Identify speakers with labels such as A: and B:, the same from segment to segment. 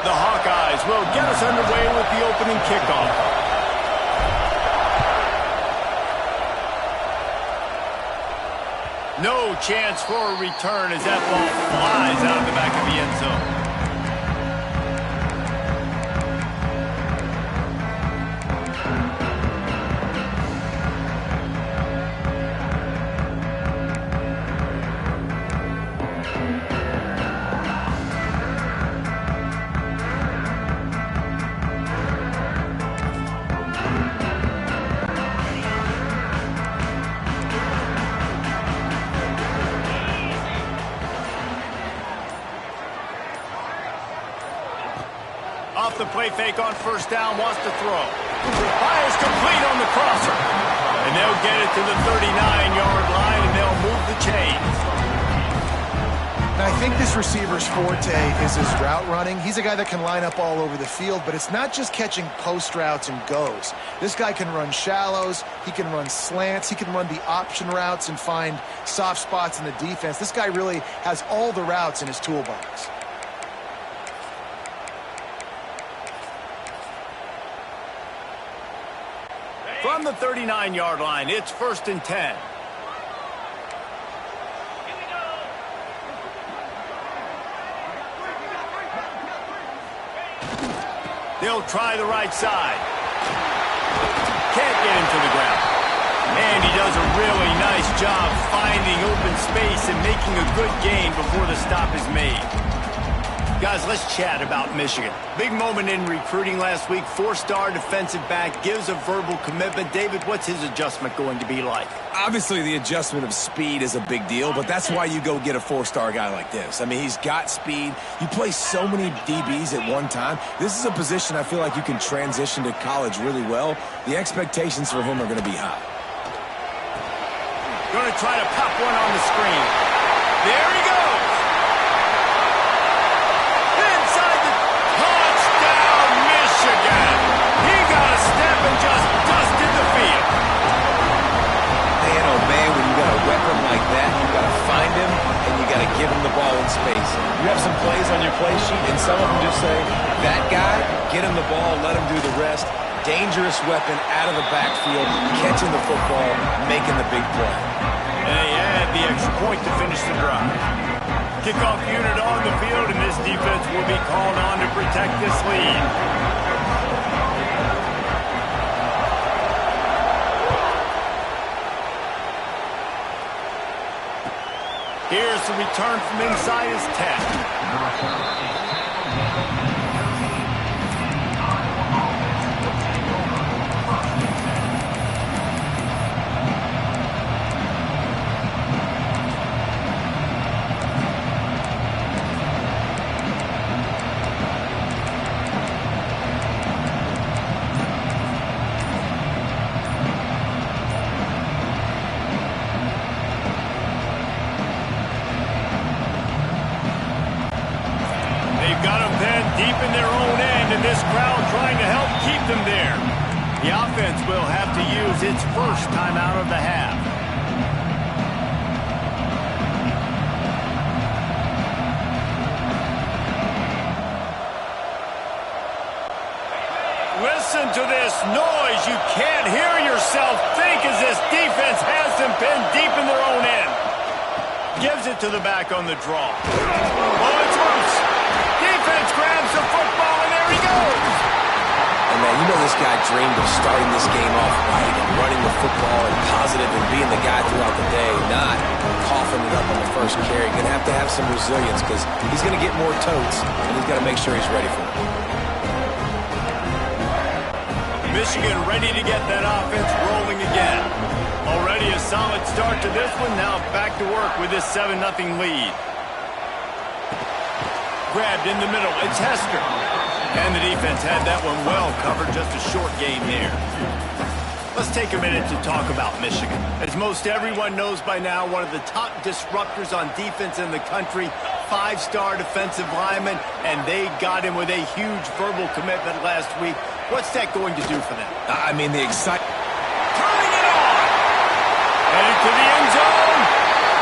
A: The Hawkeyes will get us underway with the opening kickoff. No chance for a return as that ball flies out of the back of the end zone. Off the play fake on first down, wants to throw. Fires complete on the crosser. And they'll get it to the 39-yard line, and they'll move the chains.
B: And I think this receiver's forte is his route running. He's a guy that can line up all over the field, but it's not just catching post routes and goes. This guy can run shallows, he can run slants, he can run the option routes and find soft spots in the defense. This guy really has all the routes in his toolbox.
A: From the 39-yard line, it's 1st and 10. They'll try the right side. Can't get him to the ground. And he does a really nice job finding open space and making a good gain before the stop is made. Guys, let's chat about Michigan. Big moment in recruiting last week. 4-star defensive back gives a verbal commitment. David, what's his adjustment going to be like?
C: Obviously, the adjustment of speed is a big deal, but that's why you go get a 4-star guy like this. I mean, he's got speed. You play so many DBs at one time. This is a position I feel like you can transition to college really well. The expectations for him are going to be high.
A: Going to try to pop one on the screen. There he goes. Inside the touchdown, Michigan. He got a step and just dusted the field.
D: Man, oh man, when you got a weapon like that, you got to find him and you got to give him the ball in space. You have some plays on your play sheet and some of them just say, that guy, get him the ball, let him do the rest. Dangerous weapon out of the backfield, catching the football, making the big play.
A: And they add the extra point to finish the drive. Kickoff unit on the field, and this defense will be called on to protect this lead. Here's the return from inside his 10. Deep in their own end, and this crowd trying to help keep them there. The offense will have to use its first timeout of the half. Listen to this noise. You can't hear yourself think as this defense has them pinned deep in their own end. Gives it to the back on the draw. Oh, it's loose. Defense grabs the football, and there he goes.
D: And man, you know this guy dreamed of starting this game off right and running the football and positive and being the guy throughout the day, not coughing it up on the first carry. Going to have some resilience because he's going to get more totes, and he's got to make sure he's ready for it.
A: Michigan ready to get that offense rolling again. Already a solid start to this one. Now back to work with this 7-0 lead. Grabbed in the middle. It's Hester. And the defense had that one well covered. Just a short game there. Let's take a minute to talk about Michigan. As most everyone knows by now, one of the top disruptors on defense in the country. 5-star defensive lineman, and they got him with a huge verbal commitment last week. What's that going to do for them?
C: I mean, the excitement.
A: Turning it on! Headed to the end zone,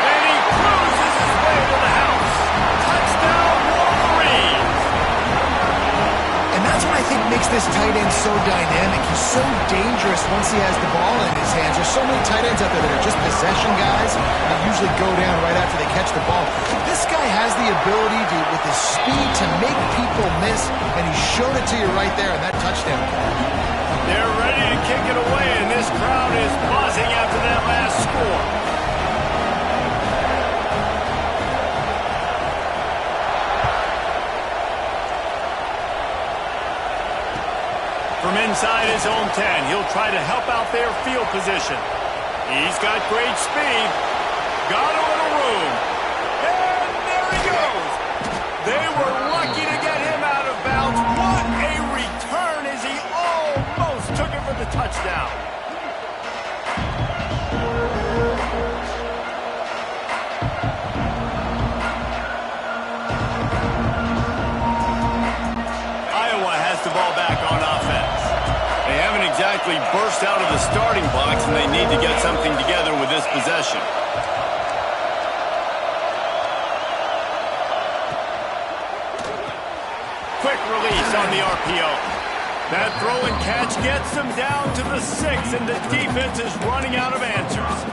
A: and he cruises his way to the house. Touchdown, Wolverines!
B: so dynamic. He's so dangerous once he has the ball in his hands. There's so many tight ends out there that are just possession guys that usually go down right after they catch the ball. This guy has the ability to, with his speed, to make people miss, and he showed it to you right there in that touchdown catch.
A: They're ready to kick it away, and this crowd is buzzing after that last score. From inside his own 10, he'll try to help out their field position. He's got great speed. Got a little room. And there he goes. They were lucky to get him out of bounds. What a return as he almost took it for the touchdown. Iowa has the ball back on offense. They haven't exactly burst out of the starting blocks, and they need to get something together with this possession. Quick release on the RPO. That throw and catch gets them down to the 6, and the defense is running out of answers.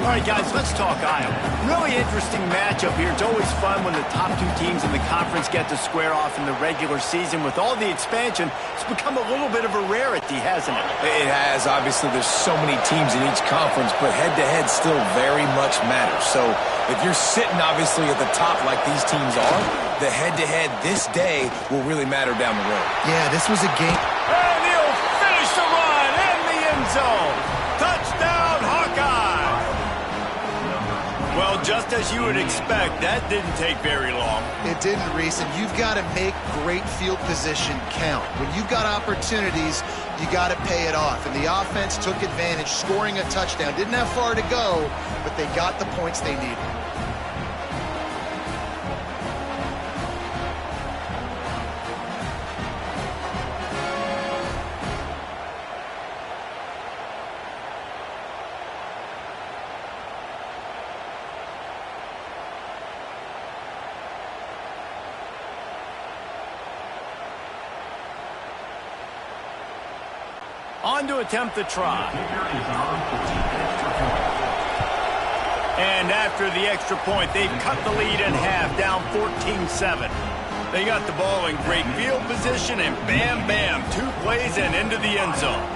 A: All right, guys, let's talk Iowa. Really interesting matchup here. It's always fun when the top two teams in the conference get to square off in the regular season. With all the expansion, it's become a little bit of a rarity, hasn't it?
C: It has. Obviously, there's so many teams in each conference, but head-to-head still very much matters. So if you're sitting, obviously, at the top like these teams are, the head-to-head this day will really matter down the road.
B: Yeah, this was a game.
A: And he'll finish the run in the end zone. Touchdown, Hawkeye! Well, just as you would expect, that didn't take very long.
B: It didn't, Reese, and you've got to make great field position count. When you've got opportunities, you got to pay it off. And the offense took advantage, scoring a touchdown. Didn't have far to go, but they got the points they needed.
A: On to attempt the try. And after the extra point, they've cut the lead in half, down 14-7. They got the ball in great field position, and bam, bam, 2 plays and into the end zone.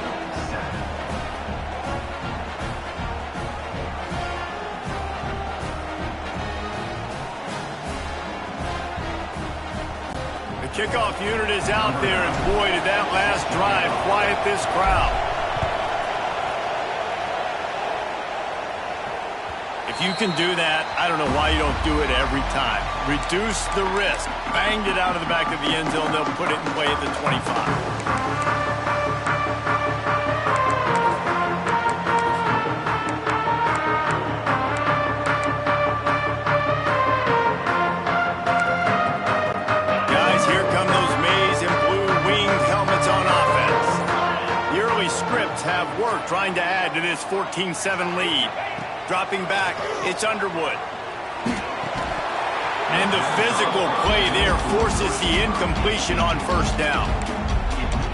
A: Kickoff unit is out there, and boy, did that last drive quiet this crowd. If you can do that, I don't know why you don't do it every time. Reduce the risk. Banged it out of the back of the end zone. They'll put it in play at the 25. Have worked trying to add to this 14-7 lead. Dropping back, it's Underwood. And the physical play there forces the incompletion on first down.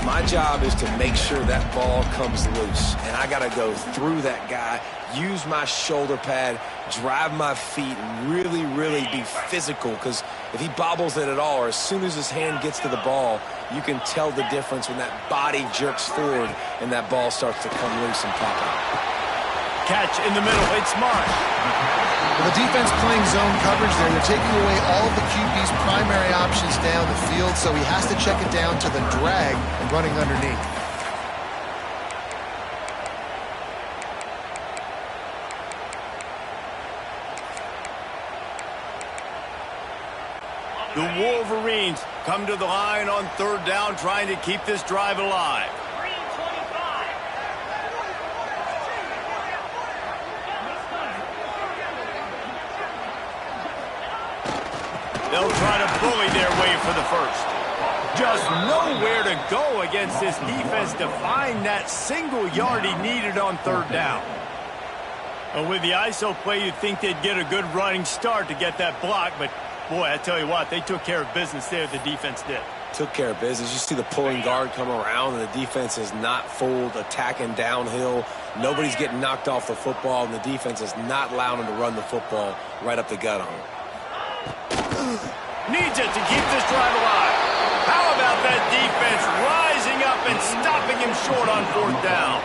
C: My job is to make sure that ball comes loose, and I got to go through that guy, use my shoulder pad, drive my feet, and really, really be physical, because if he bobbles it at all, or as soon as his hand gets to the ball, you can tell the difference when that body jerks forward and that ball starts to come loose and pop out.
A: Catch in the middle, it's Marsh.
B: Well, the defense playing zone coverage there. They're taking away all of the QB's primary options down the field, so he has to check it down to the drag and running underneath.
A: The Wolverines come to the line on third down, trying to keep this drive alive. They'll try to bully their way for the first. Just nowhere to go against this defense to find that single yard he needed on third down. Well, with the ISO play, you'd think they'd get a good running start to get that block, but boy, I tell you what, they took care of business there, the defense did.
C: took care of business. You see the pulling guard come around, and the defense is not fooled, attacking downhill. Nobody's getting knocked off the football, and the defense is not allowing them to run the football right up the gut on them.
A: Needs it to keep this drive alive. How about that defense rising up and stopping him short on 4th down?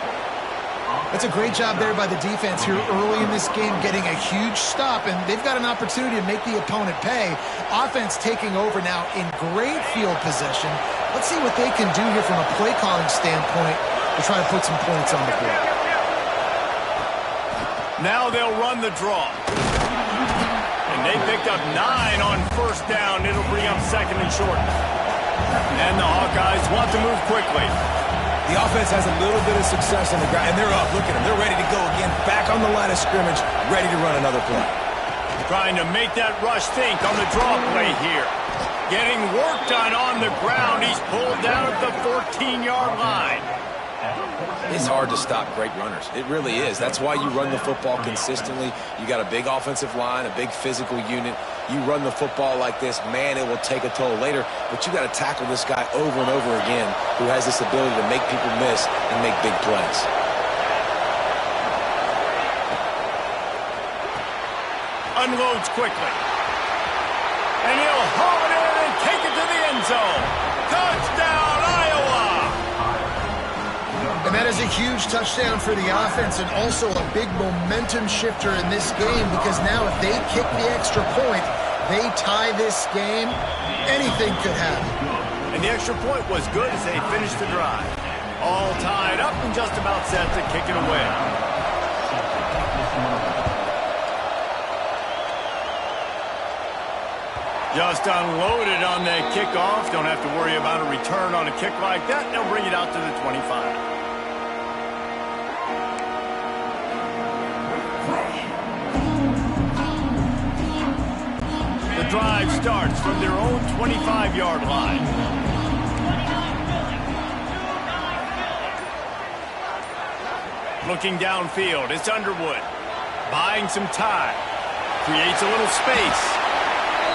B: That's a great job there by the defense here early in this game, getting a huge stop, and they've got an opportunity to make the opponent pay. Offense taking over now in great field possession. Let's see what they can do here from a play calling standpoint to try to put some points on the board.
A: Now they'll run the draw. And they picked up 9 on 1st down. It'll bring up 2nd and short. And the Hawkeyes want to move quickly.
C: The offense has a little bit of success on the ground, and they're up. Look at them. They're ready to go again. Back on the line of scrimmage, ready to run another play.
A: Trying to make that rush think on the draw play here. Getting work done on the ground. He's pulled down at the 14-yard line.
C: It's hard to stop great runners. It really is. That's why you run the football consistently. You got a big offensive line, a big physical unit. You run the football like this, man, it will take a toll later. But you got to tackle this guy over and over again who has this ability to make people miss and make big plays.
A: Unloads quickly. And he'll haul it in and take it to the end zone. Touchdown, Iowa!
B: And that is a huge touchdown for the offense and also a big momentum shifter in this game, because now if they kick the extra point, they tie this game, anything could happen.
A: And the extra point was good as they finished the drive. All tied up and just about set to kick it away. Just unloaded on the kickoff. Don't have to worry about a return on a kick like that. They'll bring it out to the 25. The drive starts from their own 25-yard line. Looking downfield, it's Underwood. Buying some time. Creates a little space.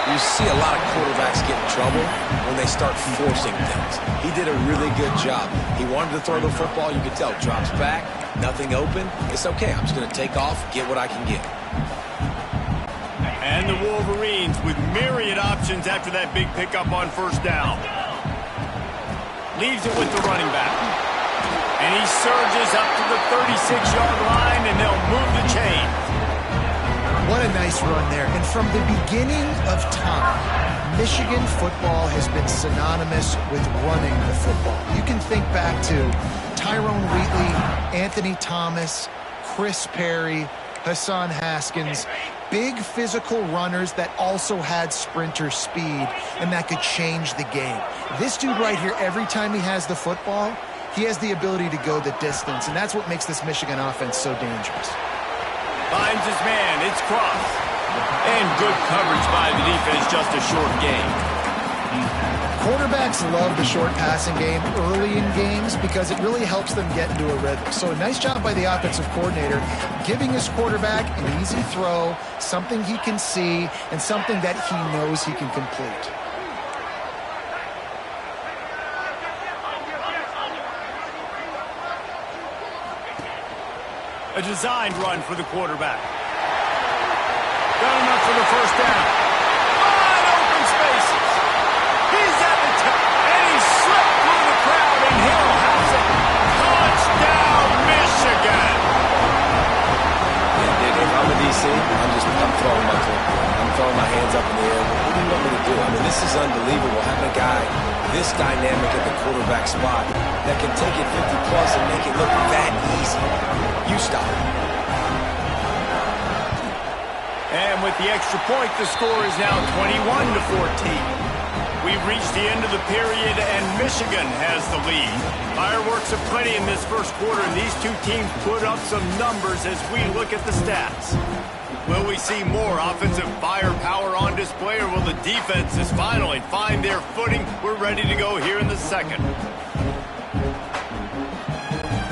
C: You see a lot of quarterbacks get in trouble when they start forcing things. He did a really good job. He wanted to throw the football. You could tell. Drops back, nothing open. It's okay. I'm just going to take off, get what I can get.
A: And the Wolverines with myriad options after that big pickup on 1st down. Leaves it with the running back. And he surges up to the 36-yard line, and they'll move the chain.
B: What a nice run there. And from the beginning of time, Michigan football has been synonymous with running the football. You can think back to Tyrone Wheatley, Anthony Thomas, Chris Perry, Hassan Haskins. Big physical runners that also had sprinter speed and that could change the game. This dude right here, every time he has the football, he has the ability to go the distance, and that's what makes this Michigan offense so dangerous.
A: Finds his man, it's Cross. And good coverage by the defense, just a short game.
B: Quarterbacks love the short passing game early in games because it really helps them get into a rhythm. So a nice job by the offensive coordinator, giving his quarterback an easy throw, something he can see, and something that he knows he can complete.
A: A designed run for the quarterback. Got him up for the 1st down. Wide open spaces. He's at the top, and he slipped through the crowd, and he'll house it. Touchdown, Michigan.
C: Yeah, if I'm a DC, I'm throwing my clipboard. I'm throwing my hands up in the air. What do you want me to do? I mean, this is unbelievable. Having a guy this dynamic at the quarterback spot that can take it 50-plus and make it look that easy. You stop it.
A: And with the extra point, the score is now 21-14. We've reached the end of the period, and Michigan has the lead. Fireworks aplenty in this first quarter, and these two teams put up some numbers as we look at the stats. Will we see more offensive firepower on display, or will the defenses finally find their footing? We're ready to go here in the second.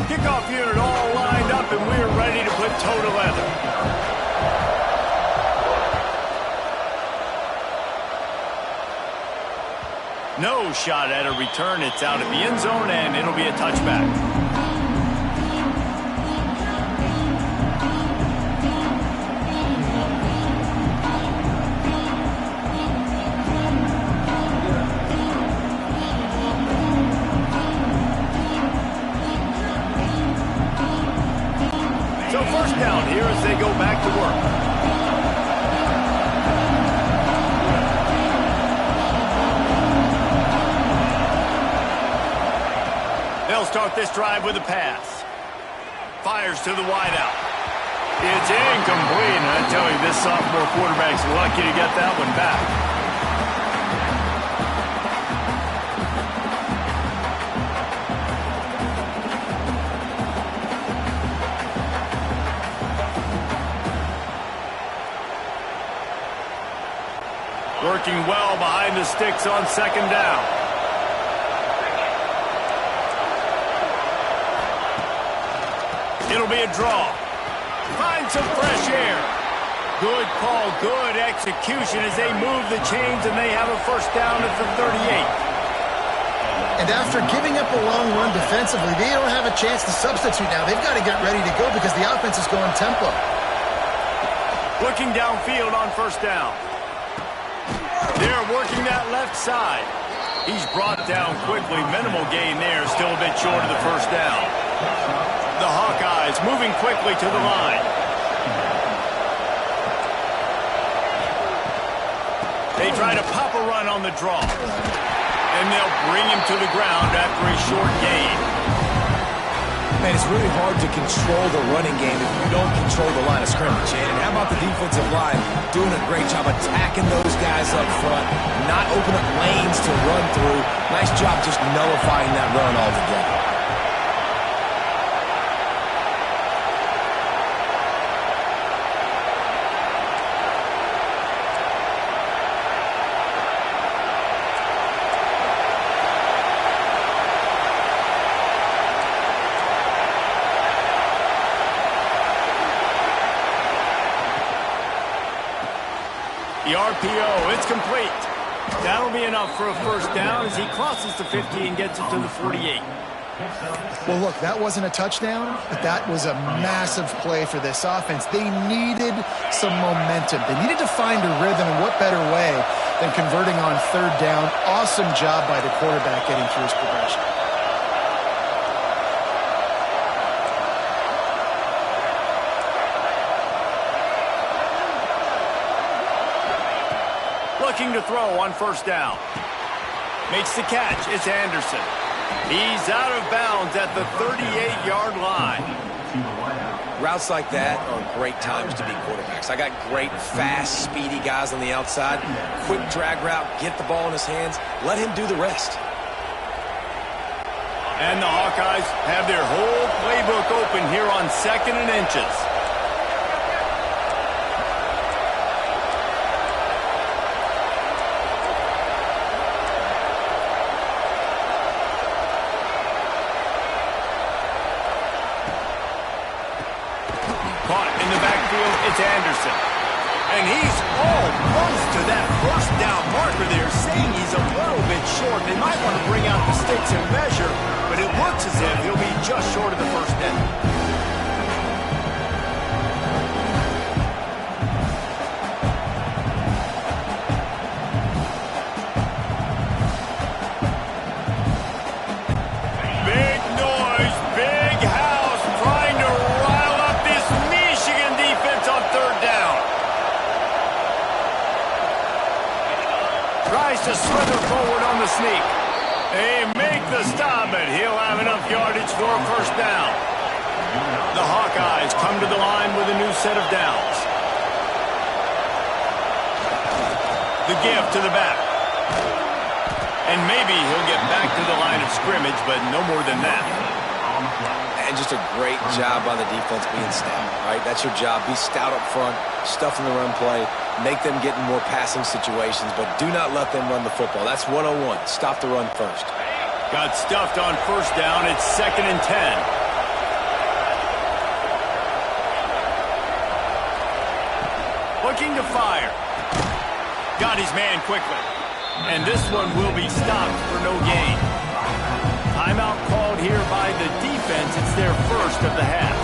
A: Kickoff unit all lined up, and we're ready to put toe to leather. No shot at a return. It's out at the end zone, and it'll be a touchback. So first down here as they go back to work. They'll start this drive with a pass. Fires to the wideout. It's incomplete. And I tell you, this sophomore quarterback's lucky to get that one back. Working well behind the sticks on second down. It'll be a draw. Find some fresh air. Good call, good execution as they move the chains, and they have a first down at the 38.
B: And after giving up a long run defensively, they don't have a chance to substitute now. They've got to get ready to go because the offense is going tempo.
A: Looking downfield on first down. They're working that left side. He's brought down quickly. Minimal gain there. Still a bit short of the first down. The Hawkeyes moving quickly to the line. They try to pop a run on the draw. And they'll bring him to the ground after a short gain.
C: Man, it's really hard to control the running game if you don't control the line of scrimmage. And how about the defensive line doing a great job attacking those guys up front, not open up lanes to run through. Nice job just nullifying that run altogether.
A: The RPO, it's complete. That'll be enough for a first down as he crosses the 50 and gets it to the 48.
B: Well, look, that wasn't a touchdown, but that was a massive play for this offense. They needed some momentum. They needed to find a rhythm, and what better way than converting on third down. Awesome job by the quarterback getting through his progression.
A: Looking to throw on first down. Makes the catch. It's Anderson. He's out of bounds at the 38-yard line.
C: Routes like that are great times to be quarterbacks. I got great, fast, speedy guys on the outside. Quick drag route, get the ball in his hands, let him do the rest.
A: And the Hawkeyes have their whole playbook open here on 2nd and inches. It's Anderson. And he's almost to that first down marker there, saying he's a little bit short. They might want to bring out the sticks and measure, but it looks as if he'll be just short of the first down. To slither forward on the sneak. They make the stop, but he'll have enough yardage for a first down. The Hawkeyes come to the line with a new set of downs. The give to the back. And maybe he'll get back to the line of scrimmage, but no more than that.
C: And just a great job by the defense being stout, right? That's your job. Be stout up front, stuff in the run play, make them get in more passing situations, but do not let them run the football. That's 101. Stop the run first.
A: Got stuffed on first down. It's 2nd and 10. Looking to fire. Got his man quickly. And this one will be stopped for no gain. Timeout called here by the defense. It's their first of the half.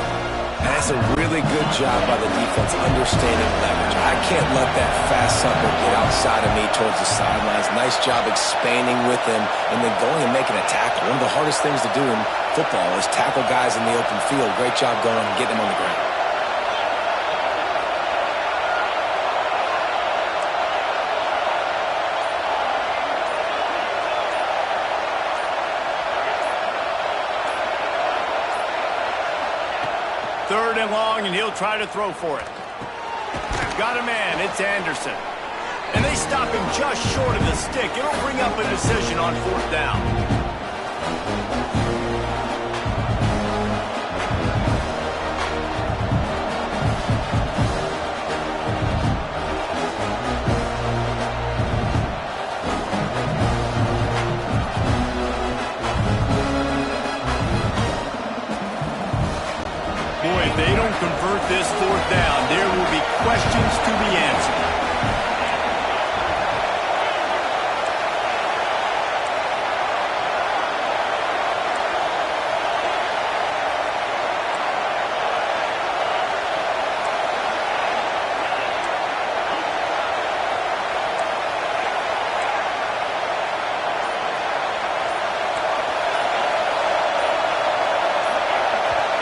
C: And that's a really good job by the defense understanding leverage. I can't let that fast sucker get outside of me towards the sidelines. Nice job expanding with him and then going and making a tackle. One of the hardest things to do in football is tackle guys in the open field. Great job going and getting them on the ground.
A: Third and long, and he'll try to throw for it. Got a man. It's Anderson. And they stop him just short of the stick. It'll bring up a decision on fourth down. Boy, if they don't convert this fourth down, there will be questions to be answered.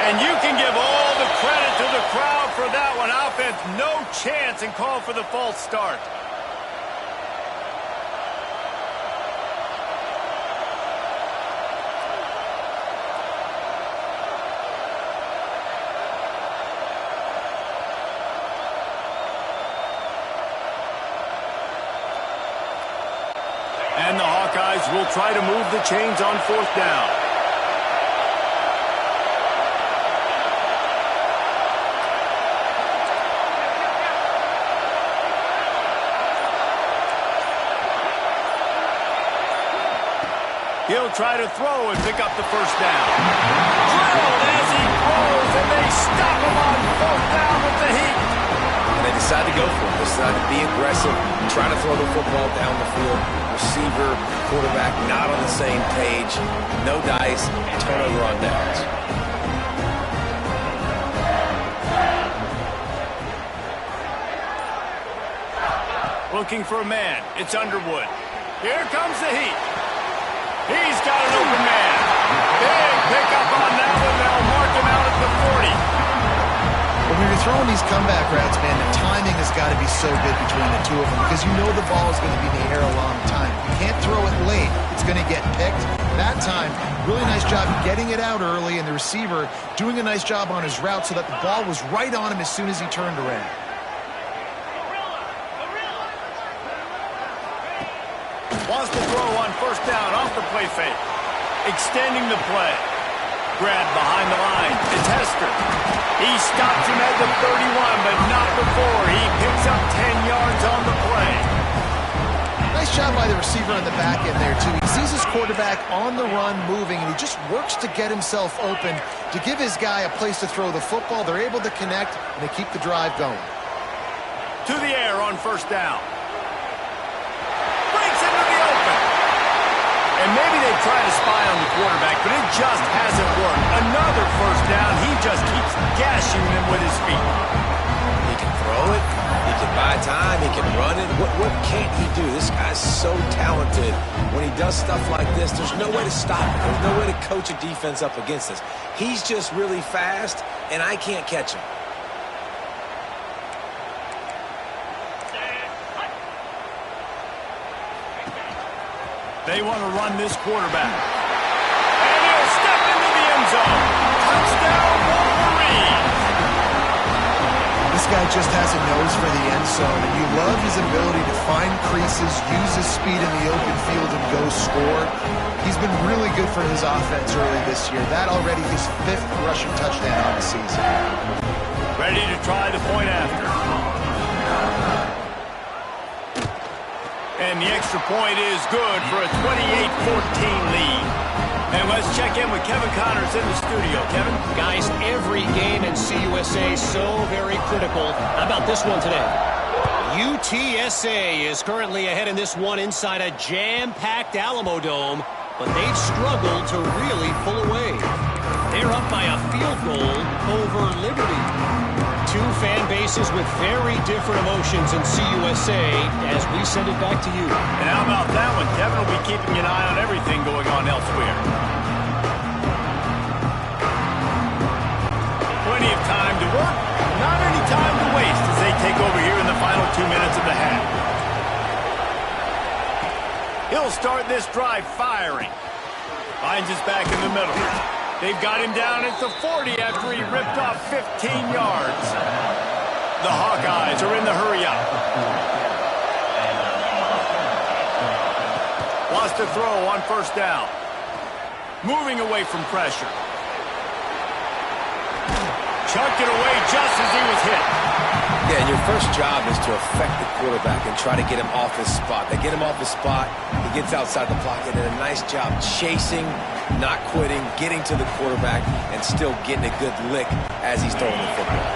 A: And you can give all the credit to the crowd for that one. Offense, no chance, and call for the false start. And the Hawkeyes will try to move the chains on fourth down. He'll try to throw and pick up the first down. Drilled as he throws, and they stop him on fourth down with the heat.
C: And they decide to go for it. They decide to be aggressive, try to throw the football down the field. Receiver, quarterback not on the same page. No dice, turnover on downs.
A: Looking for a man. It's Underwood. Here comes the heat. He's got an open man. Big pickup on that one. They'll mark him out at the 40.
B: When you're throwing these comeback routes, man, the timing has got to be so good between the two of them because you know the ball is going to be in the air a long time. You can't throw it late. It's going to get picked. That time, really nice job getting it out early, and the receiver doing a nice job on his route so that the ball was right on him as soon as he turned around.
A: Wants to throw on first down off the play fake. Extending the play. Grabbed behind the line. It's Hester. He stops him at the 31, but not before. He picks up 10 yards on the play.
B: Nice job by the receiver on the back end there, too. He sees his quarterback on the run moving, and he just works to get himself open to give his guy a place to throw the football. They're able to connect, and they keep the drive going.
A: To the air on first down. And maybe they try to spy on the quarterback, but it just hasn't worked. Another first down. He just keeps gashing them with his feet.
C: He can throw it. He can buy time. He can run it. What can't he do? This guy's so talented. When he does stuff like this, there's no way to stop it. There's no way to coach a defense up against this. He's just really fast, and I can't catch him.
A: They want to run this quarterback. And he'll step into the end zone. Touchdown, Wolverines.
B: This guy just has a nose for the end zone, and you love his ability to find creases, use his speed in the open field, and go score. He's been really good for his offense early this year. That already his 5th rushing touchdown on the season.
A: Ready to try the point after. And the extra point is good for a 28-14 lead. And let's check in with Kevin Connors in the studio. Kevin?
E: Guys, every game in CUSA is so very critical. How about this one today? UTSA is currently ahead in this one inside a jam-packed Alamo Dome, but they've struggled to really pull away. They're up by a field goal over Liberty. Two fan bases with very different emotions in CUSA as we send it back to you.
A: And how about that one? Kevin will be keeping an eye on everything going on elsewhere. Plenty of time to work, not any time to waste as they take over here in the final 2 minutes of the half. He'll start this drive firing. Finds his back in the middle. They've got him down at the 40 after he ripped off 15 yards. The Hawkeyes are in the hurry-up. Wants to throw on first down. Moving away from pressure. Chucked it away just as he was hit.
C: Yeah, and your first job is to affect the quarterback and try to get him off his spot. They get him off his spot, he gets outside the pocket, and a nice job chasing, not quitting, getting to the quarterback, and still getting a good lick as he's throwing the football.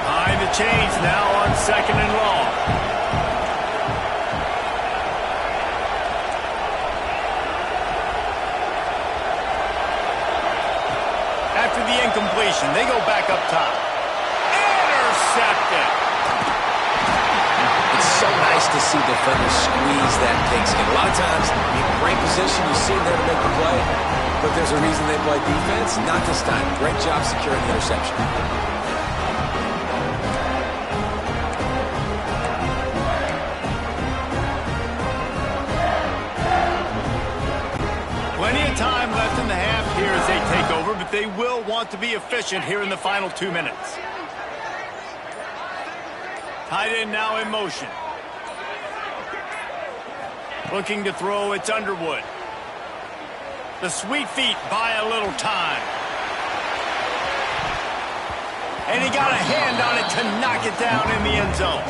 A: Behind the chains now on 2nd and long. After the incompletion, they go back up top. Intercepted.
C: It's so nice to see defenders squeeze that pigskin. A lot of times, in great position, you see them there to make the play, but there's a reason they play defense. Not this time. Great job securing the interception.
A: Plenty of time left in the half here as they take over, but they will want to be efficient here in the final 2 minutes. Tight end now in motion. Looking to throw, it's Underwood. The sweet feet buy a little time. And he got a hand on it to knock it down in the end zone.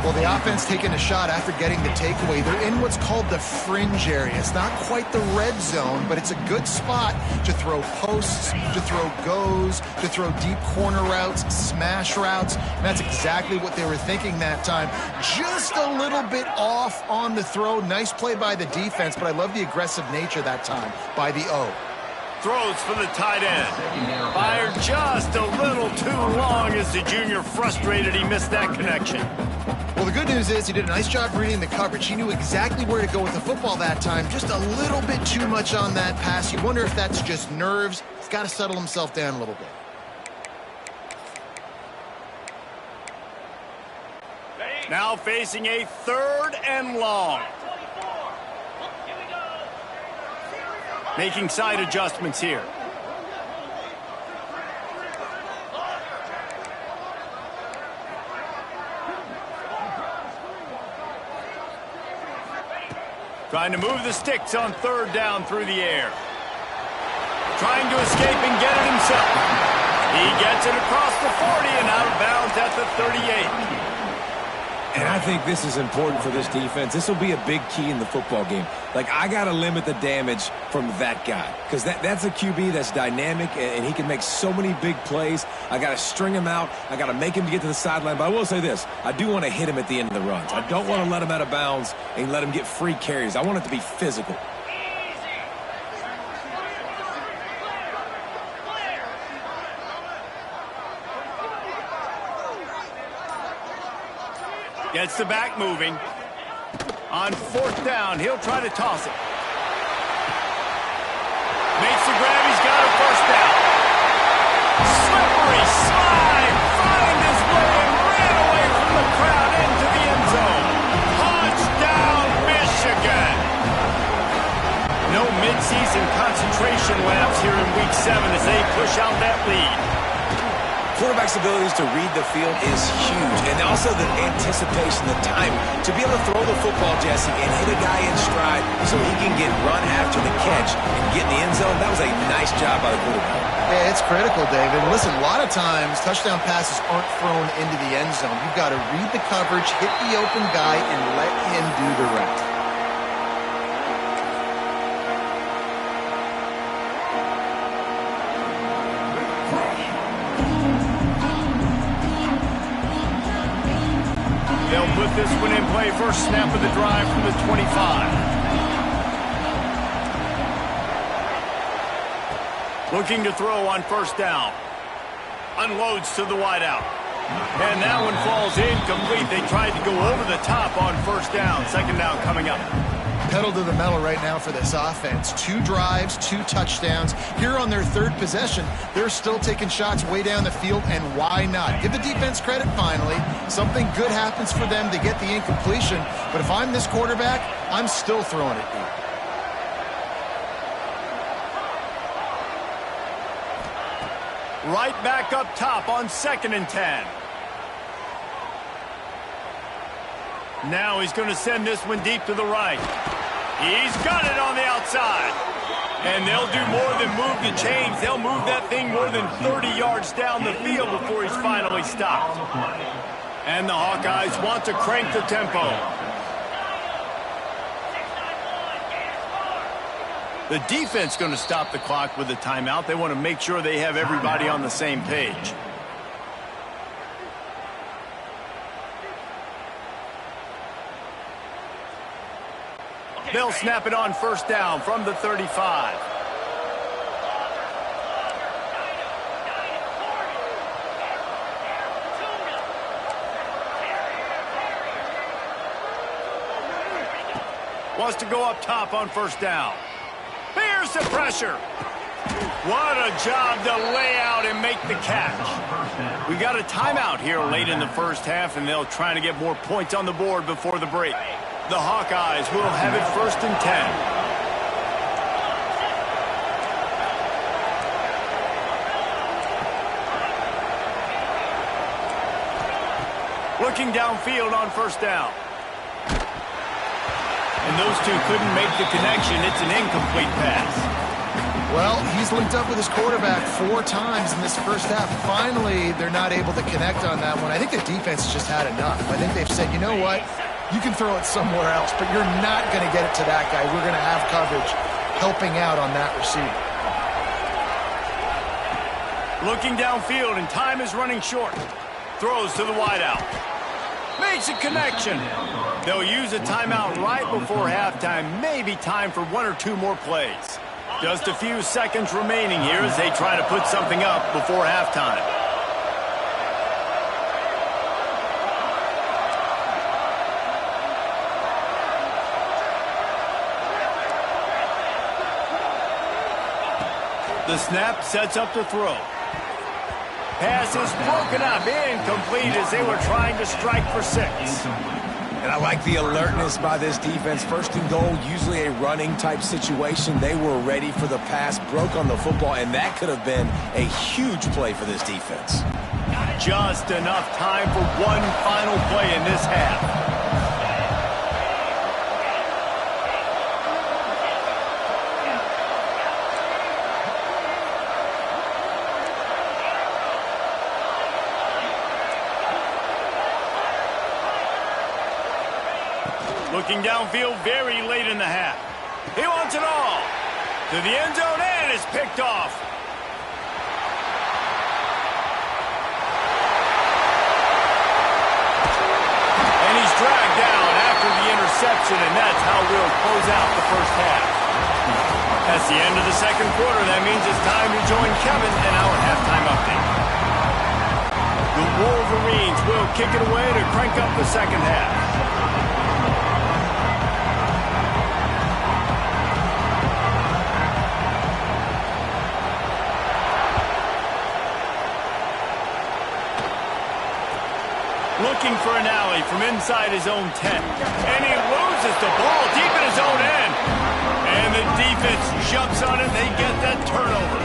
B: Well, the offense taking a shot after getting the takeaway. They're in what's called the fringe area. It's not quite the red zone, but it's a good spot to throw posts, to throw goes, to throw deep corner routes, smash routes. And that's exactly what they were thinking that time. Just a little bit off on the throw. Nice play by the defense, but I love the aggressive nature that time by the O.
A: Throws for the tight end. Fired just a little too long as the junior frustrated he missed that connection.
B: Well, the good news is he did a nice job reading the coverage. He knew exactly where to go with the football that time. Just a little bit too much on that pass. You wonder if that's just nerves. He's got to settle himself down a little bit.
A: Now facing a 3rd and long. Making side adjustments here. Trying to move the sticks on 3rd down through the air. Trying to escape and get it himself. He gets it across the 40 and out of bounds at the 38.
C: And I think this is important for this defense. This will be a big key in the football game. Like, I got to limit the damage from that guy because that's a QB that's dynamic, and he can make so many big plays. I got to string him out. I got to make him get to the sideline. But I will say this. I do want to hit him at the end of the runs. I don't want to let him out of bounds and let him get free carries. I want it to be physical.
A: Gets the back moving. On 4th down, he'll try to toss it. Makes the grab, he's got a first down. Slippery slide, find his way and ran away from the crowd into the end zone. Touchdown, Michigan. No midseason concentration lapse here in Week 7 as they push out that lead.
C: Quarterback's abilities to read the field is huge, and also the anticipation, the time to be able to throw the football, Jesse, and hit a guy in stride so he can get run after the catch and get in the end zone. That was a nice job by the quarterback.
B: Yeah, it's critical, David. Listen, a lot of times touchdown passes aren't thrown into the end zone. You've got to read the coverage, hit the open guy, and let him do the rest.
A: They'll put this one in play. First snap of the drive from the 25. Looking to throw on first down. Unloads to the wideout. And that one falls incomplete. They tried to go over the top on first down. Second down coming up.
B: Pedal to the metal right now for this offense. 2 drives, 2 touchdowns. Here on their 3rd possession, they're still taking shots way down the field, and why not? Give the defense credit finally. Something good happens for them to get the incompletion, but if I'm this quarterback, I'm still throwing it deep.
A: Right back up top on 2nd and 10. Now he's going to send this one deep to the right. He's got it on the outside. And they'll do more than move the chains. They'll move that thing more than 30 yards down the field before he's finally stopped. And the Hawkeyes want to crank the tempo. The defense going to stop the clock with a timeout. They want to make sure they have everybody on the same page. They'll snap it on first down from the 35. Wants to go up top on first down. Here's the pressure. What a job to lay out and make the catch. We got a timeout here late in the first half, and they'll try to get more points on the board before the break. The Hawkeyes will have it 1st and 10. Looking downfield on first down. And those two couldn't make the connection. It's an incomplete pass.
B: Well, he's linked up with his quarterback 4 times in this first half. Finally, they're not able to connect on that one. I think the defense just had enough. I think they've said, you know what? You can throw it somewhere else, but you're not going to get it to that guy. We're going to have coverage helping out on that receiver.
A: Looking downfield, and time is running short. Throws to the wideout. Makes a connection. They'll use a timeout right before halftime. Maybe time for 1 or 2 more plays. Just a few seconds remaining here as they try to put something up before halftime. The snap sets up the throw. Pass is broken up, incomplete as they were trying to strike for 6.
C: And I like the alertness by this defense. 1st and goal, usually a running type situation. They were ready for the pass, broke on the football, and that could have been a huge play for this defense.
A: Just enough time for one final play in this half. Looking downfield very late in the half. He wants it all. To the end zone, and it's picked off. And he's dragged down after the interception, and that's how we'll close out the first half. That's the end of the second quarter. That means it's time to join Kevin in our halftime update. The Wolverines will kick it away to crank up the second half. Looking for an alley from inside his own 10. And he loses the ball deep in his own end. And the defense jumps on it. They get that turnover.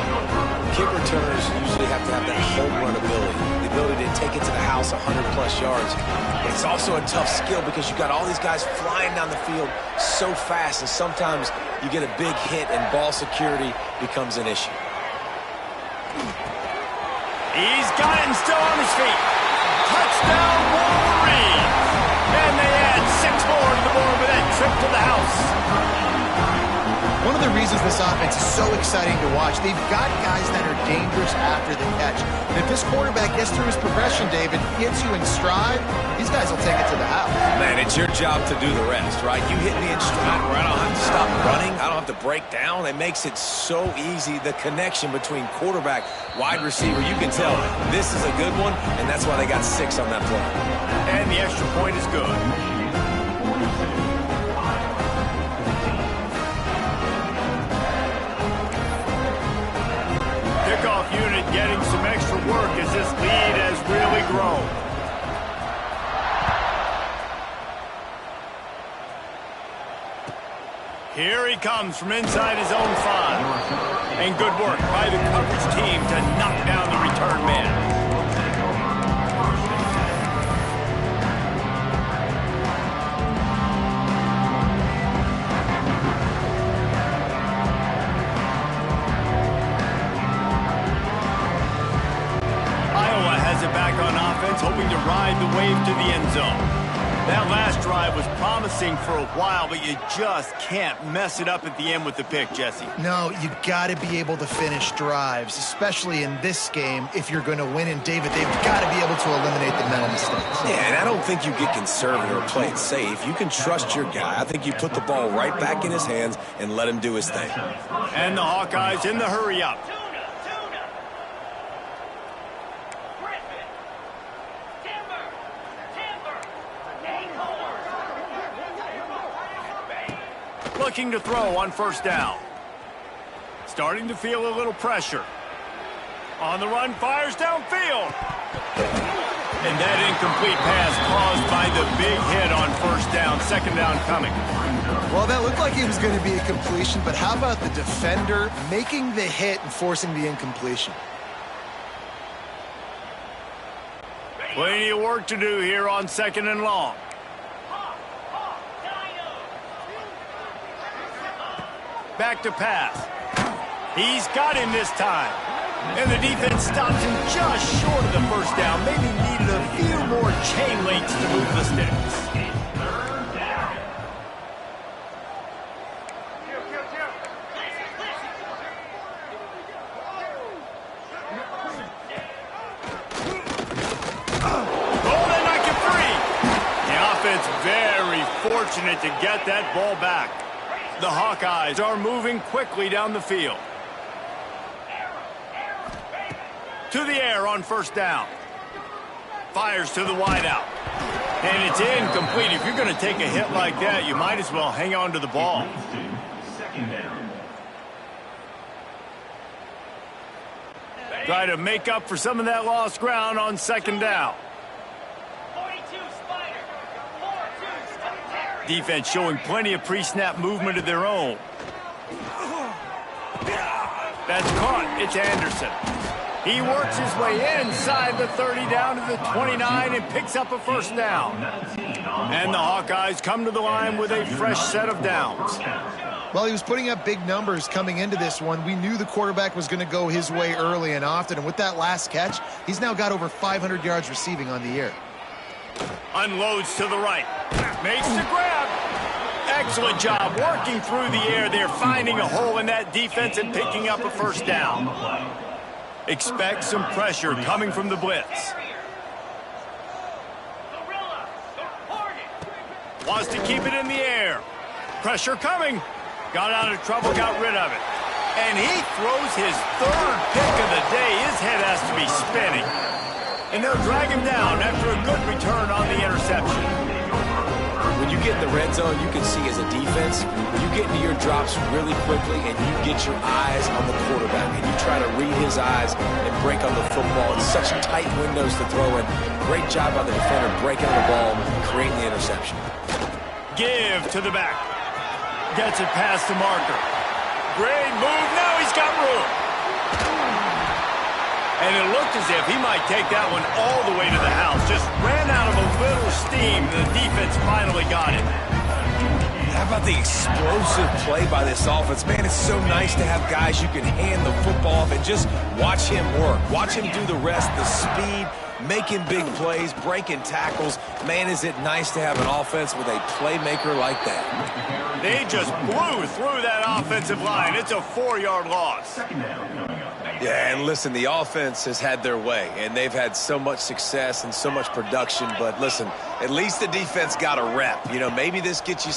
C: Kick returners usually have to have that home run ability. The ability to take it to the house 100-plus yards. But it's also a tough skill because you've got all these guys flying down the field so fast. And sometimes you get a big hit and ball security becomes an issue.
A: He's got it and still on his feet. Touchdown, Wolverines! And they add 6 more to the board with that trip to the house.
B: One of the reasons this offense is so exciting to watch, they've got guys that are dangerous after the catch. And if this quarterback gets through his progression, David, hits you in stride, these guys will take it to the house.
D: it's your job to do the rest, right? You hit me in stride where I don't have to stop running. I don't have to break down. It makes it so easy, the connection between quarterback, wide receiver. You can tell this is a good one, and that's why they got 6 on that play.
A: And the extra point is good. Kickoff unit getting some extra work as this lead has really grown. Here he comes from inside his own 5. And good work by the coverage team to knock down the return man. Iowa has it back on offense, hoping to ride the wave to the end zone. That last drive was promising for a while, but you just can't mess it up at the end with the pick, Jesse.
B: No, you got to be able to finish drives, especially in this game if you're going to win. And, David, they've got to be able to eliminate the mental mistakes.
C: Yeah, and I don't think you get conservative or play it safe. You can trust your guy. I think you put the ball right back in his hands and let him do his thing.
A: And the Hawkeyes in the hurry-up. Looking to throw on first down. Starting to feel a little pressure. On the run, fires downfield. And that incomplete pass caused by the big hit on first down. Second down coming.
B: Well, that looked like it was going to be a completion, but how about the defender making the hit and forcing the incompletion?
A: Plenty of work to do here on second and long. Back to pass. He's got him this time. And the defense stops him just short of the first down. Maybe needed a few more chain links to move the sticks. Oh, they knock it free. The offense very fortunate to get that ball back. The Hawkeyes are moving quickly down the field. To the air on first down. Fires to the wideout. And it's incomplete. If you're going to take a hit like that, you might as well hang on to the ball. Try to make up for some of that lost ground on second down. Defense showing plenty of pre-snap movement of their own. That's caught. It's Anderson. He works his way inside the 30 down to the 29 and picks up a first down. And the Hawkeyes come to the line with a fresh set of downs.
B: Well, he was putting up big numbers coming into this one. We knew the quarterback was going to go his way early and often. And with that last catch, he's now got over 500 yards receiving on the year.
A: Unloads to the right. Makes the grab. Excellent job working through the air there, finding a hole in that defense and picking up a first down. Expect some pressure coming from the blitz. Wants to keep it in the air. Pressure coming. Got out of trouble, got rid of it. And he throws his third pick of the day. His head has to be spinning. And they'll drag him down after a good return on the interception.
C: When you get in the red zone, you can see as a defense, you get into your drops really quickly and you get your eyes on the quarterback and you try to read his eyes and break on the football in such tight windows to throw in. Great job by the defender breaking on the ball, creating the interception.
A: Give to the back. Gets it past the marker. Great move. Now he's got room. And it looked as if he might take that one all the way to the house. Just ran out of a little steam. The defense finally got him.
C: How about the explosive play by this offense? Man, it's so nice to have guys you can hand the football off and just watch him work. Watch him do the rest, the speed, making big plays, breaking tackles. Man, is it nice to have an offense with a playmaker like that.
A: They just blew through that offensive line. It's a 4-yard loss.
D: Yeah, and listen, the offense has had their way, and they've had so much success and so much production. But listen, at least the defense got a rep. You know, maybe this gets you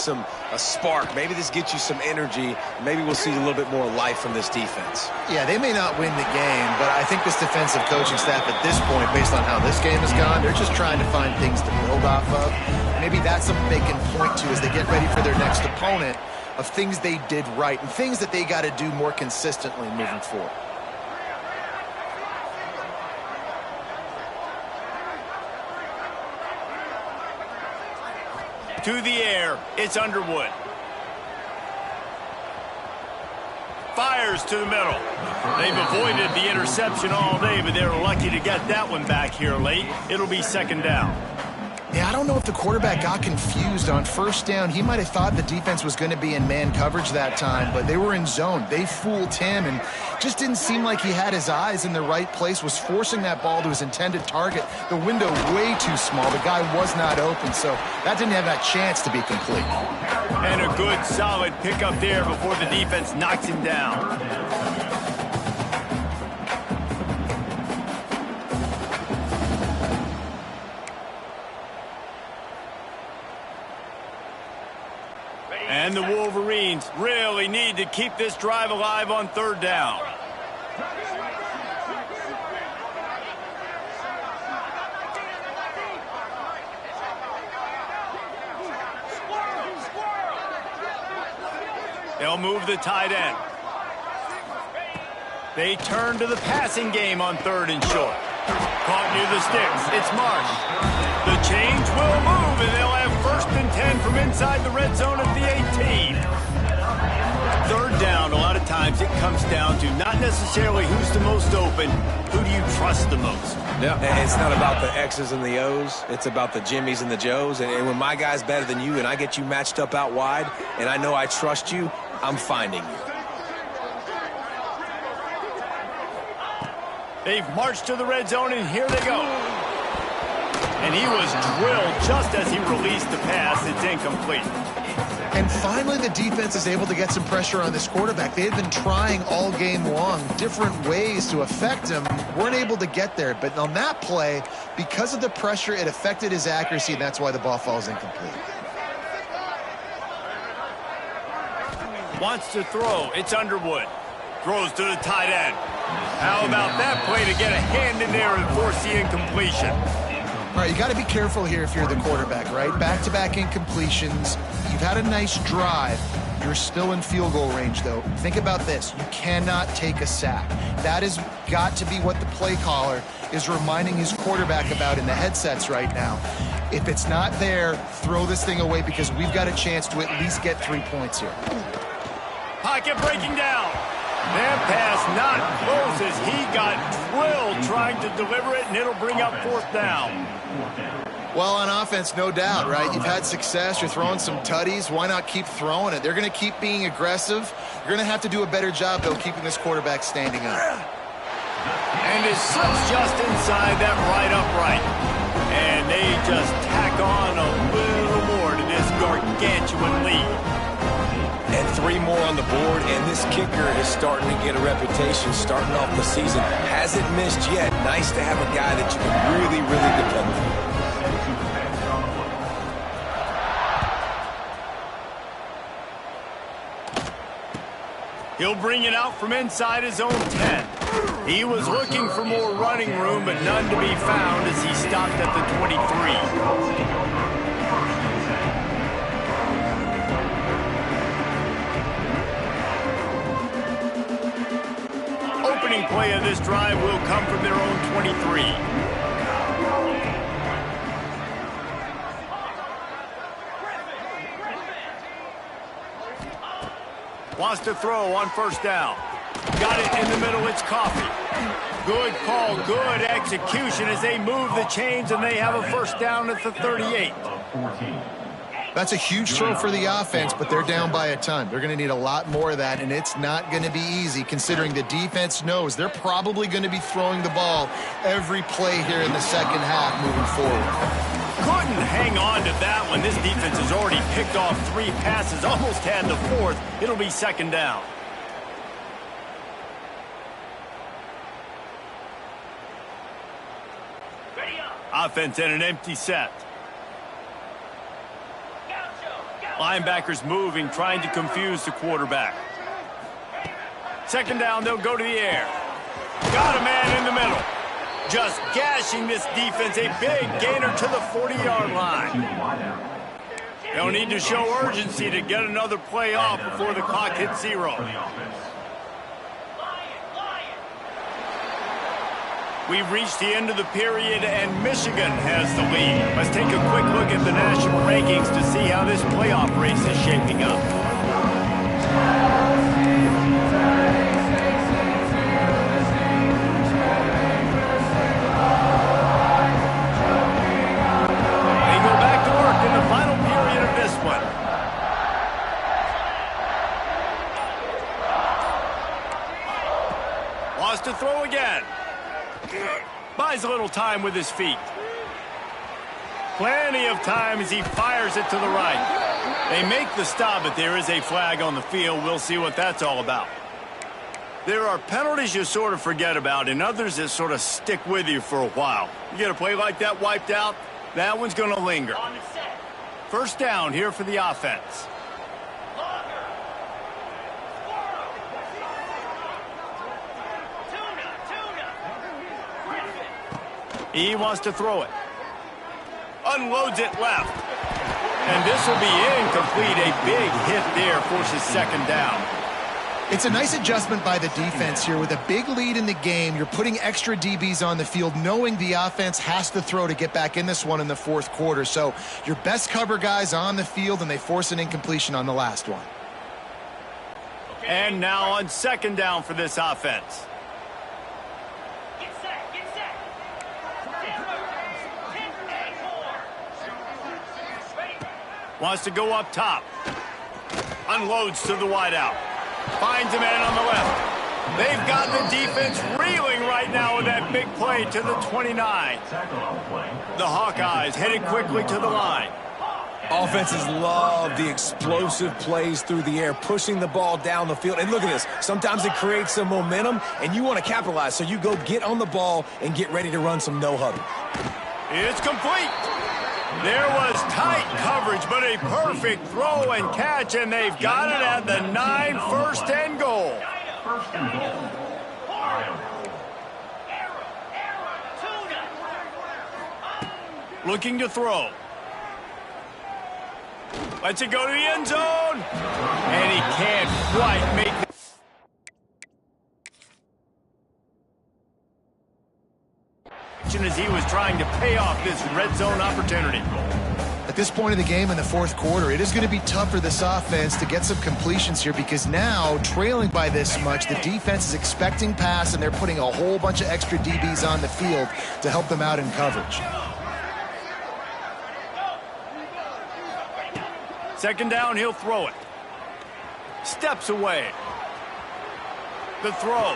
D: a spark. Maybe this gets you some energy. Maybe we'll see a little bit more life from this defense.
B: Yeah, they may not win the game, but I think this defensive coaching staff at this point, based on how this game has gone, they're just trying to find things to build off of. Maybe that's something they can point to as they get ready for their next opponent, of things they did right and things that they got to do more consistently moving forward.
A: To the air, it's Underwood. Fires to the middle. They've avoided the interception all day, but they're lucky to get that one back here late. It'll be second down.
B: Yeah, I don't know if the quarterback got confused on first down. He might have thought the defense was going to be in man coverage that time, but they were in zone. They fooled him and just didn't seem like he had his eyes in the right place, was forcing that ball to his intended target. The window way too small. The guy was not open, so that didn't have that chance to be complete.
A: And a good, solid pickup there before the defense knocks him down. And the Wolverines really need to keep this drive alive on third down. They'll move the tight end. They turn to the passing game on third and short. Caught near the sticks. It's Marsh. The change will move, and they'll have first and 10 from inside the red zone at the 18. Third down, a lot of times it comes down to not necessarily who's the most open, who do you trust the most?
D: Yeah, and it's not about the X's and the O's. It's about the Jimmys and the Joes. And when my guy's better than you and I get you matched up out wide and I know I trust you, I'm finding you.
A: They've marched to the red zone, and here they go. And he was drilled just as he released the pass. It's incomplete.
B: And finally, the defense is able to get some pressure on this quarterback. They had been trying all game long different ways to affect him. Weren't able to get there. But on that play, because of the pressure, it affected his accuracy, and that's why the ball falls incomplete.
A: Wants to throw. It's Underwood. Throws to the tight end. How about that play to get a hand in there and force the incompletion?
B: All right, you got to be careful here if you're the quarterback, right? Back-to-back incompletions. You've had a nice drive. You're still in field goal range, though. Think about this. You cannot take a sack. That has got to be what the play caller is reminding his quarterback about in the headsets right now. If it's not there, throw this thing away because we've got a chance to at least get 3 points here.
A: Pocket breaking down. That pass not close as he got drilled trying to deliver it, and it'll bring up fourth down.
B: Well, on offense, no doubt, right? You've had success. You're throwing some tutties. Why not keep throwing it? They're going to keep being aggressive. You're going to have to do a better job, though, keeping this quarterback standing up.
A: And it slips just inside that right upright. And they just tack on a little more to this gargantuan lead.
D: And 3 more on the board, and this kicker is starting to get a reputation starting off the season. Hasn't missed yet. Nice to have a guy that you can really, really depend on.
A: He'll bring it out from inside his own 10. He was looking for more running room, but none to be found as he stopped at the 23. Opening play of this drive will come from their own 23. Wants to throw on first down. Got it in the middle. It's Coffee. Good call, good execution as they move the chains, and they have a first down at the 38.
B: That's a huge throw for the offense, but they're down by a ton. They're going to need a lot more of that, and it's not going to be easy considering the defense knows they're probably going to be throwing the ball every play here in the second half moving forward.
A: Couldn't hang on to that one. This defense has already picked off 3 passes, almost had the 4th. It'll be second down. offense and an empty set. Linebackers moving, trying to confuse the quarterback. Second down, they'll go to the air. Got a man in the middle. Just gashing this defense, a big gainer to the 40-yard line. They'll need to show urgency to get another play off before the clock hits 0. We've reached the end of the period, and Michigan has the lead. Let's take a quick look at the national rankings to see how this playoff race is shaping up. They go back to work in the final period of this one. Lost to throw again. Buys a little time with his feet. Plenty of time as he fires it to the right. They make the stop, but there is a flag on the field. We'll see what that's all about. There are penalties you sort of forget about and others that sort of stick with you for a while. You get a play like that wiped out, that one's going to linger. First down here for the offense. He wants to throw it. Unloads it left. And this will be incomplete. A big hit there forces second down.
B: It's a nice adjustment by the defense here. With a big lead in the game, you're putting extra DBs on the field, knowing the offense has to throw to get back in this one in the fourth quarter. So your best cover guys on the field, and they force an incompletion on the last one.
A: And now on second down for this offense. Wants to go up top. Unloads to the wideout. Finds a man on the left. They've got the defense reeling right now with that big play to the 29. The Hawkeyes headed quickly to the line.
C: Offenses love the explosive plays through the air, pushing the ball down the field. And look at this. Sometimes it creates some momentum, and you want to capitalize. So you go get on the ball and get ready to run some no-huddle.
A: It's complete. There was tight coverage, but a perfect throw and catch, and they've got it at the 9, first and goal. Looking to throw. Lets it go to the end zone. And he can't quite make it. As he was trying to pay off this red zone opportunity.
B: At this point in the game in the fourth quarter, it is going to be tough for this offense to get some completions here, because now, trailing by this much, the defense is expecting pass, and they're putting a whole bunch of extra DBs on the field to help them out in coverage.
A: Second down, he'll throw it. Steps away. The throw.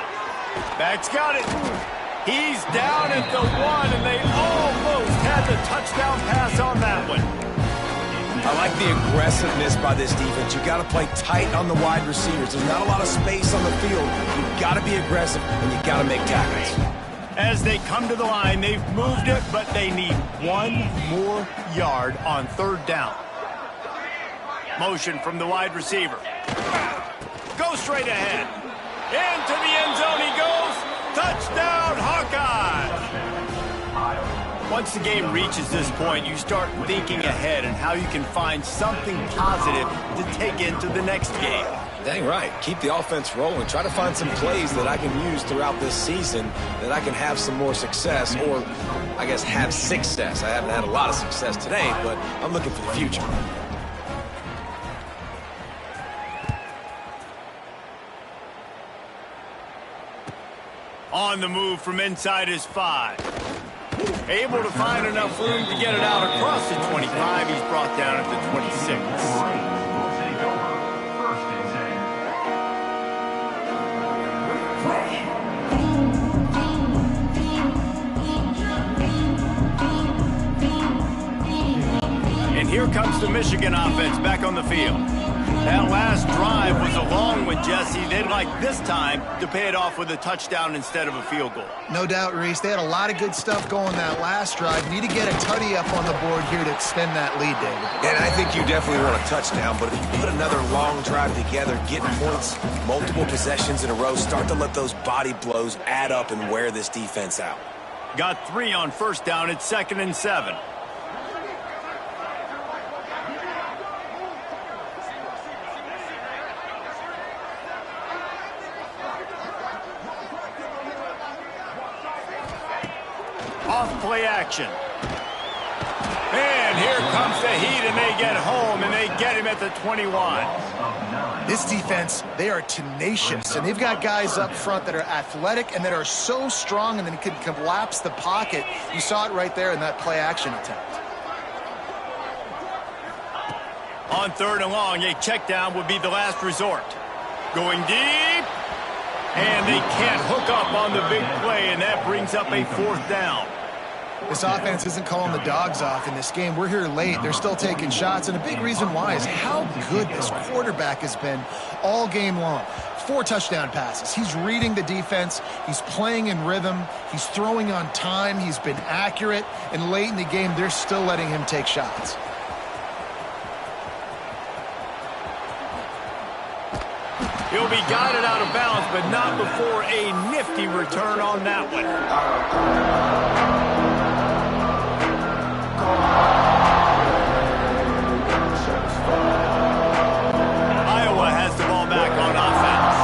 A: Back's got it. He's down at the 1, and they almost had the touchdown pass on that one.
C: I like the aggressiveness by this defense. You got to play tight on the wide receivers. There's not a lot of space on the field. You've got to be aggressive, and you got to make tackles.
A: As they come to the line, they've moved it, but they need one more yard on third down. Motion from the wide receiver. Go straight ahead. Into the end zone he goes. Touchdown, Hawkeyes! Once the game reaches this point, you start thinking ahead and how you can find something positive to take into the next game.
C: Dang right. Keep the offense rolling. Try to find some plays that I can use throughout this season that I can have some more success, or I guess have success. I haven't had a lot of success today, but I'm looking for the future.
A: On the move from inside his 5. Able to find enough room to get it out across the 25. He's brought down at the 26. And here comes the Michigan offense back on the field. That last drive was a long one, Jesse. They'd like this time to pay it off with a touchdown instead of a field goal.
B: No doubt, Reese. They had a lot of good stuff going that last drive. Need to get a tutty up on the board here to extend that lead, David.
C: And I think you definitely want a touchdown, but if you put another long drive together, get points, multiple possessions in a row, start to let those body blows add up and wear this defense out.
A: Got 3 on first down. It's 2nd and 7. Off play action. And here comes the heat, and they get home, and they get him at the 21.
B: This defense, they are tenacious, and they've got guys up front that are athletic and that are so strong and then can collapse the pocket. You saw it right there in that play action attempt.
A: On 3rd and long, a check down would be the last resort. Going deep, and they can't hook up on the big play, and that brings up a 4th down.
B: This offense isn't calling the dogs off in this game. We're here late. They're still taking shots, and a big reason why is how good this quarterback has been all game long. 4 touchdown passes. He's reading the defense. He's playing in rhythm. He's throwing on time. He's been accurate, and late in the game, they're still letting him take shots.
A: He'll be guided out of bounds, but not before a nifty return on that one. Iowa has the ball back on offense.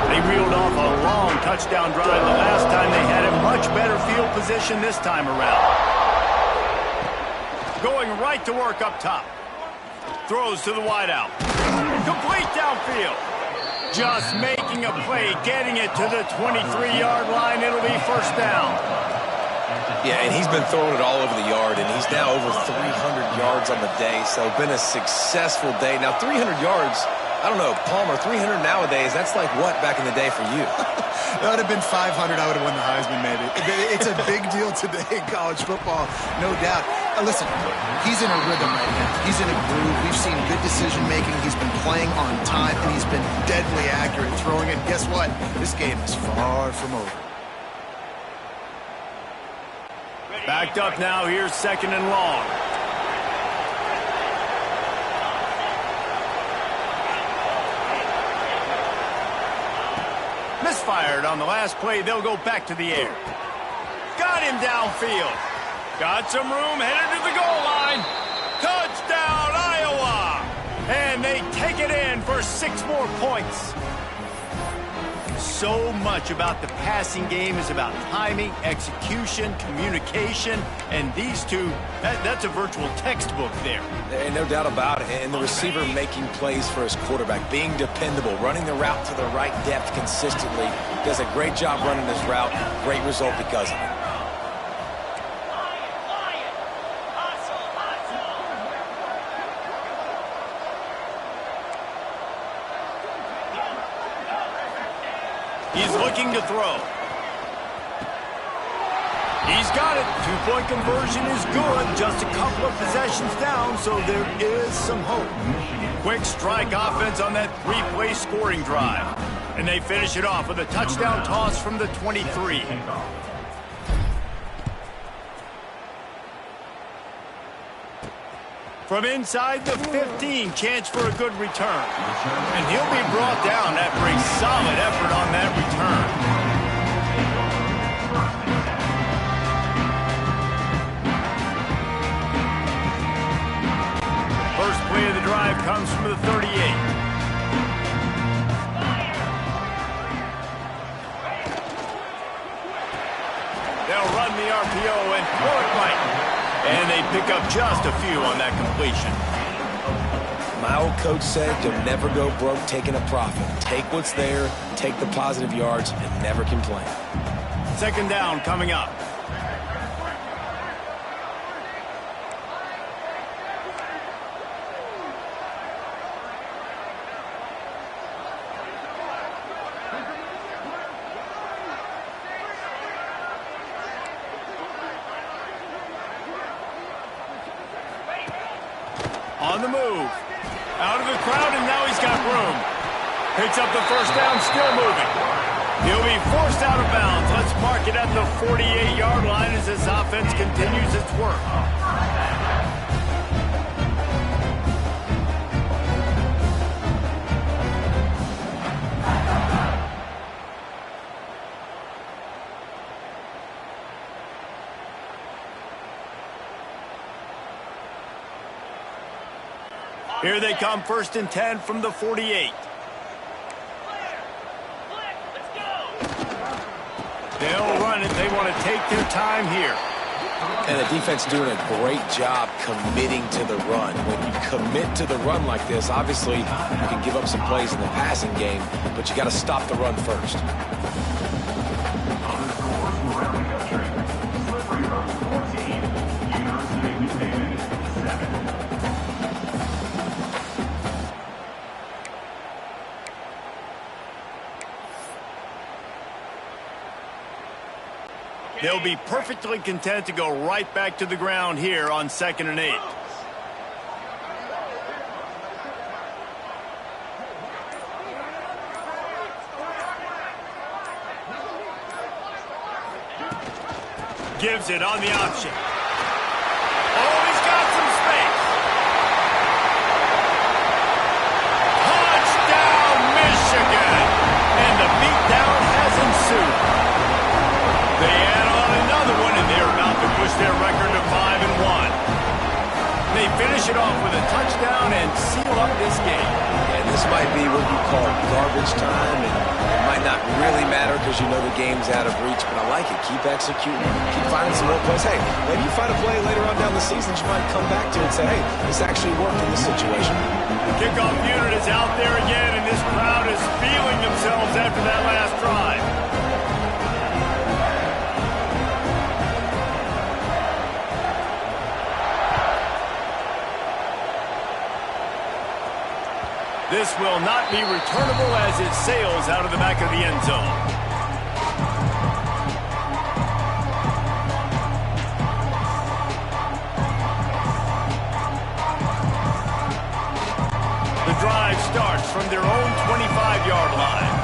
A: They reeled off a long touchdown drive the last time. They had a much better field position this time around. Going right to work up top. Throws to the wideout. Complete downfield. Just making a play, getting it to the 23-yard line. It'll be 1st down.
C: Yeah, and he's been throwing it all over the yard, and he's now over 300 yards on the day, so been a successful day. Now, 300 yards, I don't know, Palmer, 300 nowadays, that's like what back in the day for you?
B: That would have been 500. I would have won the Heisman, maybe. It's a big deal today in college football, no doubt. Listen, he's in a rhythm right now. He's in a groove. We've seen good decision-making. He's been playing on time, and he's been deadly accurate throwing it. Guess what? This game is far from over.
A: Backed up now. Here's 2nd and long. Misfired on the last play. They'll go back to the air. Got him downfield. Got some room, headed to the goal line. Touchdown, Iowa! And they take it in for 6 more points. So much about the passing game is about timing, execution, communication, and these two, that's a virtual textbook there.
C: And no doubt about it. And the receiver making plays for his quarterback, being dependable, running the route to the right depth consistently. Does a great job running this route. Great result because of it.
A: He's looking to throw. He's got it. 2-point conversion is good. Just a couple of possessions down, so there is some hope. Quick strike offense on that 3-play scoring drive. And they finish it off with a touchdown toss from the 23. From inside the 15, chance for a good return. And he'll be brought down after a solid effort on that return. First play of the drive comes from the 38. They'll run the RPO and throw it right. And they pick up just a few on that completion.
C: My old coach said you'll never go broke taking a profit. Take what's there, take the positive yards, and never complain.
A: 2nd down coming up. On the move. Out of the crowd, and now he's got room. Picks up the first down, still moving. He'll be forced out of bounds. Let's mark it at the 48-yard line as this offense continues its work. Here they come, 1st and 10 from the 48. They'll run it. They want to take their time here.
C: And the defense doing a great job committing to the run. When you commit to the run like this, obviously you can give up some plays in the passing game, but you got to stop the run first.
A: They'll be perfectly content to go right back to the ground here on 2nd and 8. Gives it on the option. Oh, he's got some space. Touchdown, Michigan! And the beatdown has ensued. They add on another one, and they're about to push their record to 5-1. They finish it off with a touchdown and seal up this game.
C: And this might be what you call garbage time, and it might not really matter because you know the game's out of reach, but I like it. Keep executing. Keep finding some more plays. Hey, maybe you find a play later on down the season you might come back to and say, hey, this actually worked in this situation.
A: The kickoff unit is out there again, and this crowd is feeling themselves after that last drive. This will not be returnable as it sails out of the back of the end zone. The drive starts from their own 25-yard line.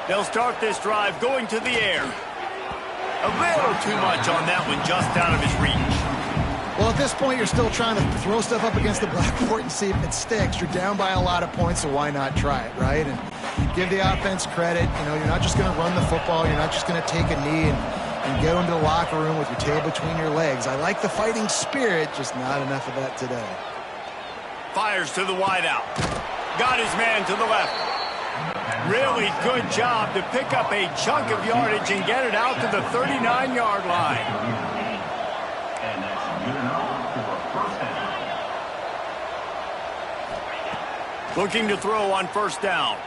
A: They'll start this drive going to the air. A little too much on that one, just out of his reach.
B: Well, at this point, you're still trying to throw stuff up against the blackboard and see if it sticks. You're down by a lot of points, so why not try it, right? And give the offense credit. You know, you're not just going to run the football. You're not just going to take a knee and go into the locker room with your tail between your legs. I like the fighting spirit, just not enough of that today.
A: Fires to the wideout. Got his man to the left. Really good job to pick up a chunk of yardage and get it out to the 39-yard line. Looking to throw on 1st down.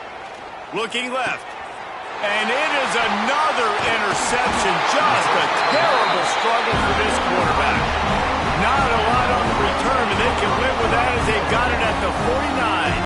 A: Looking left. And it is another interception. Just a terrible struggle for this quarterback. Not a lot on the return, but they can live with that as they got it at the 49.